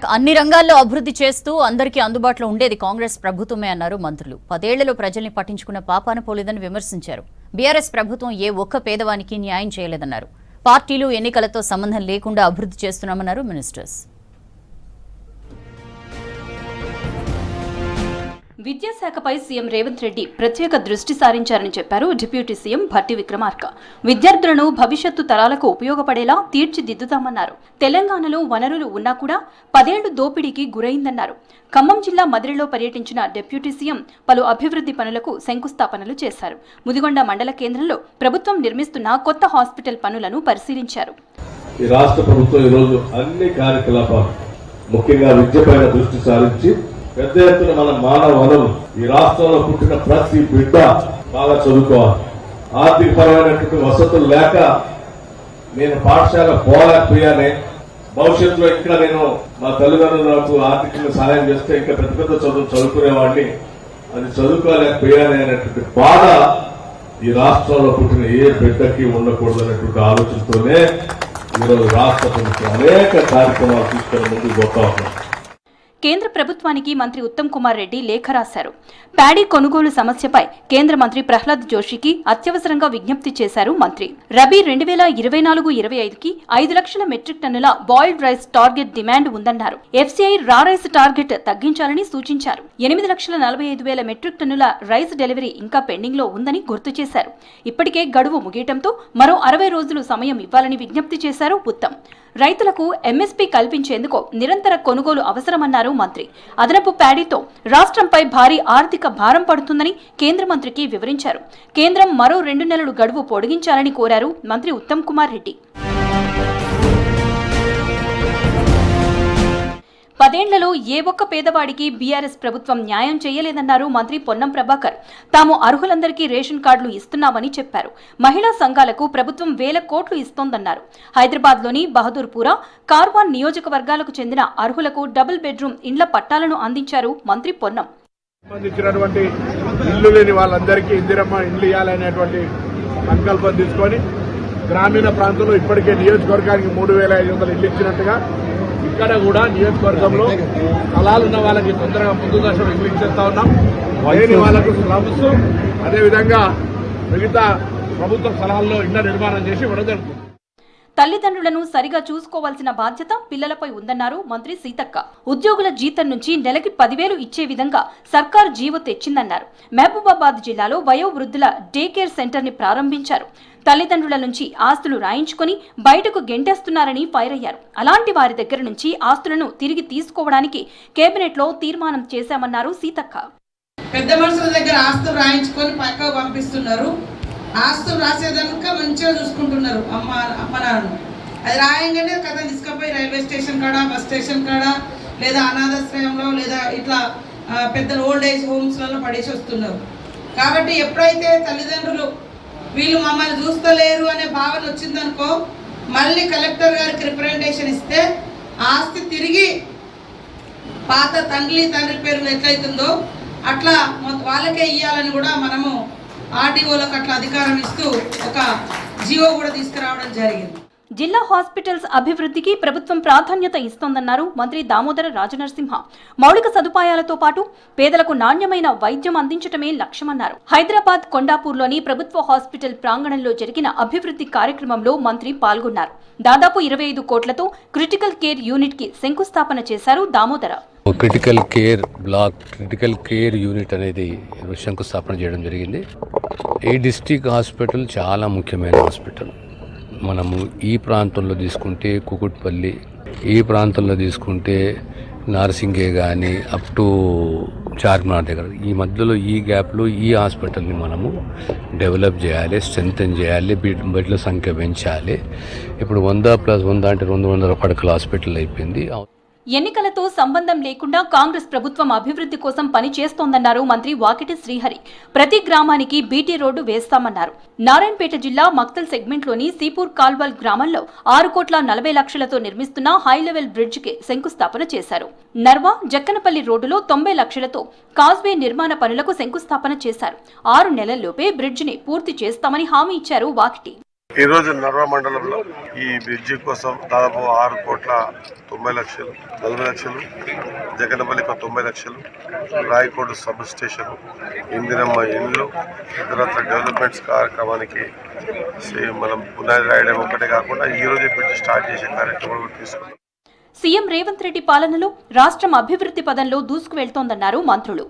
అన్ని రంగాల్లో అభివృద్ధి చేస్తూ అందరికీ అందుబాటులో ఉండేది కాంగ్రెస్ ప్రభుత్వమే అన్నారు మంత్రులు. 10 ఏళ్లలో ప్రజల్ని పట్టించుకున్న పాపాన పోలేదని విమర్శించారు. బీఆర్ఎస్ ప్రభుత్వం ఏ ఒక్క పేదవానికి న్యాయం చేయలేదన్నారు. పార్టీలు ఎన్నికలతో సంబంధం లేకుండా అభివృద్ధి చేస్తున్నామన్నారు మినిస్టర్స్. విద్యాశాఖపై సీఎం రేవంత్ రెడ్డి ప్రత్యేక దృష్టి సారించారని చెప్పారు డిప్యూటీ సీఎం భట్టి విక్రమార్క. విద్యార్థులను భవిష్యత్తు తరాలకు ఉపయోగపడేలా తీర్చిదిద్దుతామన్నారు. తెలంగాణలో వనరులు ఉన్నా కూడా 10 ఏళ్లు దోపిడీకి గురైందన్నారు. ఖమ్మం జిల్లా మదిరిలో పర్యటించిన డిప్యూటీ సీఎం పలు అభివృద్ధి పనులకు శంకుస్థాపనలు చేశారు. ముదిగొండ మండల కేంద్రంలో ప్రభుత్వం నిర్మిస్తున్న కొత్త హాస్పిటల్ పనులను పరిశీలించారు. ఈ రాష్ట్ర ప్రభుత్వం ఈ రోజు అన్ని కార్యకలాపాలు ముఖ్యంగా విద్యపైన దృష్టి సారించి పెద్ద ఎత్తున మన మానవ వనరులు ఈ రాష్ట్రంలో పుట్టిన ప్రతి బిడ్డ బాగా చదువుకోవాలి. ఆర్థిక పరమైనటువంటి వసతులు లేక నేను పాఠశాల పోలేకపోయానే, భవిష్యత్తులో ఇంకా నేను మా తల్లిదండ్రులు నాకు ఆర్థికంగా సహాయం చేస్తే ఇంకా పెద్ద పెద్ద చదువుకునేవాడిని, అది చదువుకోలేకపోయానే అనేటువంటి బాధ ఈ రాష్ట్రంలో పుట్టిన ఏ బిడ్డకి ఉండకూడదు అనేటువంటి ఆలోచనతోనే ఈరోజు రాష్ట్ర ప్రభుత్వం అనేక కార్యక్రమాలు తీసుకొని ముందుకు పోతా ఉన్నాం. కేంద్ర ప్రభుత్వానికి మంత్రి ఉత్తమ్ కుమార్ రెడ్డి లేఖ రాశారు. ప్యాడీ కొనుగోలు సమస్యపై కేంద్ర మంత్రి ప్రహ్లాద్ జోషికి అత్యవసరంగా విజ్ఞప్తి చేశారు మంత్రి. రబీ 2024-25కి 5 లక్షల మెట్రిక్ టన్నుల బాయిల్డ్ రైస్ టార్గెట్ డిమాండ్ ఉందన్నారు. ఎఫ్సీఐ రా రైస్ టార్గెట్ తగ్గించాలని సూచించారు. 8,45,000 మెట్రిక్ టన్నుల రైస్ డెలివరీ ఇంకా పెండింగ్ లో ఉందని గుర్తు చేశారు. ఇప్పటికే గడువు ముగియటంతో మరో 60 రోజులు సమయం ఇవ్వాలని విజ్ఞప్తి చేశారు ఉత్తమ్. రైతులకు ఎంఎస్పీ కల్పించేందుకు నిరంతర కొనుగోలు అవసరమన్నారు మంత్రి. అదనపు ప్యాడీతో రాష్ట్రంపై భారీ ఆర్థిక భారం పడుతుందని కేంద్ర మంత్రికి వివరించారు. కేంద్రం మరో 2 నెలలు గడువు పొడిగించాలని కోరారు మంత్రి ఉత్తమ్ కుమార్ రెడ్డి. 10 ఏళ్లలో ఏ ఒక్క పేదవాడికి బీఆర్ఎస్ ప్రభుత్వం న్యాయం చేయలేదన్నారు మంత్రి పొన్నం ప్రభాకర్. తాము అర్హులందరికీ రేషన్ కార్డులు ఇస్తున్నామని చెప్పారు. మహిళా సంఘాలకు ప్రభుత్వం 1000 కోట్లు ఇస్తోందన్నారు. హైదరాబాద్లోని బహదూర్పురా, కార్వాన్ నియోజకవర్గాలకు చెందిన అర్హులకు డబుల్ బెడ్రూమ్ ఇండ్ల పట్టాలను అందించారు మంత్రి పొన్నం. సంబంధించినటువంటి ఇల్లు లేని వాళ్ళందరికీ ఇందిరమ్మ ఇండ్లు ఇవ్వాలనేటువంటి సంకల్పం తీసుకొని గ్రామీణ ప్రాంతంలో ఇప్పటికే నియోజకవర్గానికి 3,500 ఇల్లు ఇచ్చినట్టుగా ఇక్కడ కూడా నియోజకవర్గంలో స్థలాలున్న వాళ్ళకి తొందరగా ముందు దశలో ఇల్లు ఇచ్చేస్తా ఉన్నాం. లేని వాళ్లకు స్లమ్స్, అదేవిధంగా మిగతా ప్రభుత్వ స్థలాల్లో ఇళ్ల నిర్మాణం చేసి ఇవ్వడం జరుగుతుంది. తల్లిదండ్రులను సరిగా చూసుకోవాల్సిన బాధ్యత పిల్లలపై ఉందన్నారు మంత్రి సీతక్క. ఉద్యోగుల జీతం నుంచి నెలకి 10,000 ఇచ్చే విధంగా సర్కార్ జీవో తెచ్చిందన్నారు. మహబూబాబాద్ జిల్లాలో వయోవృద్ధుల డే కేర్ సెంటర్ ని ప్రారంభించారు. తల్లిదండ్రుల నుంచి ఆస్తులు రాయించుకుని బయటకు గెంటేస్తున్నారని ఫైర్ అయ్యారు. అలాంటి వారి దగ్గర నుంచి ఆస్తులను తిరిగి తీసుకోవడానికి కేబినెట్ లో తీర్మానం చేశామన్నారు సీతక్క. పెద్ద మనుషుల దగ్గర ఆస్తులు రాయించుకొని పక్కకు పంపిస్తున్నారు. ఆస్తులు రాసేదాక మంచిగా చూసుకుంటున్నారు అమ్మ నాన్న. అది రాయంగానే కథ తీసుకుపోయి రైల్వే స్టేషన్ కాడ, బస్ స్టేషన్ కాడ, లేదా అనాథాశ్రయంలో, లేదా ఇట్లా పెద్ద ఓల్డ్ ఏజ్ హోమ్స్లలో పడేసి వస్తున్నారు. కాబట్టి ఎప్పుడైతే తల్లిదండ్రులు వీళ్ళు మమ్మల్ని చూస్తలేరు అనే భావన వచ్చిందనుకో, మళ్ళీ కలెక్టర్ గారికి రిప్రజెంటేషన్ ఇస్తే ఆస్తి తిరిగి పాత తండ్రి పేరు ఎట్లయితుందో అట్లా వాళ్ళకే ఇవ్వాలని కూడా మనము ఆర్డీఓలకు అట్లా అధికారం ఇస్తూ ఒక జీవో కూడా తీసుకురావడం జరిగింది. జిల్లా హాస్పిటల్స్ అభివృద్ధికి ప్రభుత్వం ప్రాధాన్యత ఇస్తోందన్నారు మంత్రి దామోదర రాజనరసింహ. మౌలిక సదుపాయాలతో పాటు పేదలకు నాణ్యమైన వైద్యం అందించటమే లక్ష్యమన్నారు. హైదరాబాద్ కొండాపూర్లోని ప్రభుత్వ హాస్పిటల్ ప్రాంగణంలో జరిగిన అభివృద్ధి కార్యక్రమంలో మంత్రి పాల్గొన్నారు. దాదాపు 25 కోట్లతో క్రిటికల్ కేర్ యూనిట్ కి శంకుస్థాపన చేశారు దామోదర. క్రిటికల్ కేర్ యూనిట్ అనేది శంకుస్థాపన చేయడం జరిగింది. ఈ డిస్ట్రిక్ట్ హాస్పిటల్ చాలా ముఖ్యమైన హాస్పిటల్. మనము ఈ ప్రాంతంలో తీసుకుంటే కుకుట్పల్లి, ఈ ప్రాంతంలో తీసుకుంటే నార్సింగే కానీ అప్ టు చార్మినార్ దగ్గర, ఈ మధ్యలో ఈ గ్యాప్లో ఈ హాస్పిటల్ని మనము డెవలప్ చేయాలి, స్ట్రెంథెన్ చేయాలి, బెడ్ల సంఖ్య పెంచాలి. ఇప్పుడు 100+100 అంటే 200 పడకల హాస్పిటల్ అయిపోయింది. ఎన్నికలతో సంబంధం లేకుండా కాంగ్రెస్ ప్రభుత్వం అభివృద్ధి కోసం పని చేస్తోందన్నారు మంత్రి వాకిటి శ్రీహరి. ప్రతి గ్రామానికి బీటీ రోడ్డు వేస్తామన్నారు. నారాయణపేట జిల్లా మక్తల్ సెగ్మెంట్లోని సీపూర్ కాల్వాల్ గ్రామంలో 6,40,00,000తో నిర్మిస్తున్న హైలెవెల్ బ్రిడ్జ్ కి శంకుస్థాపన చేశారు. నర్వా జక్కనపల్లి రోడ్డులో 90 లక్షలతో కాజ్వే నిర్మాణ పనులకు శంకుస్థాపన చేశారు. 6 నెలల్లోపే బ్రిడ్జ్ ని పూర్తి చేస్తామని హామీ ఇచ్చారు వాకిటి. ఈరోజు నర్వ మండలంలో ఈ బ్రిడ్జి కోసం దాదాపు 6,90,00,000, 40 లక్షలు, జగనపల్లికి 90 లక్షలు, రాయకోడు సబ్ స్టేషన్, ఇందిరమ్మ ఇండ్లు, ఇతరత్ర డెవలప్మెంట్స్ కార్యక్రమానికి మనం పునాది రాయడం ఒక్కటే కాకుండా ఈరోజు బ్రిడ్జి స్టార్ట్ చేసే కార్యక్రమం కూడా తీసుకున్నాం. సీఎం రేవంత్ రెడ్డి పాలనలో రాష్ట్రం అభివృద్ధి పదంలో దూసుకువెళ్తోందన్నారు మంత్రులు.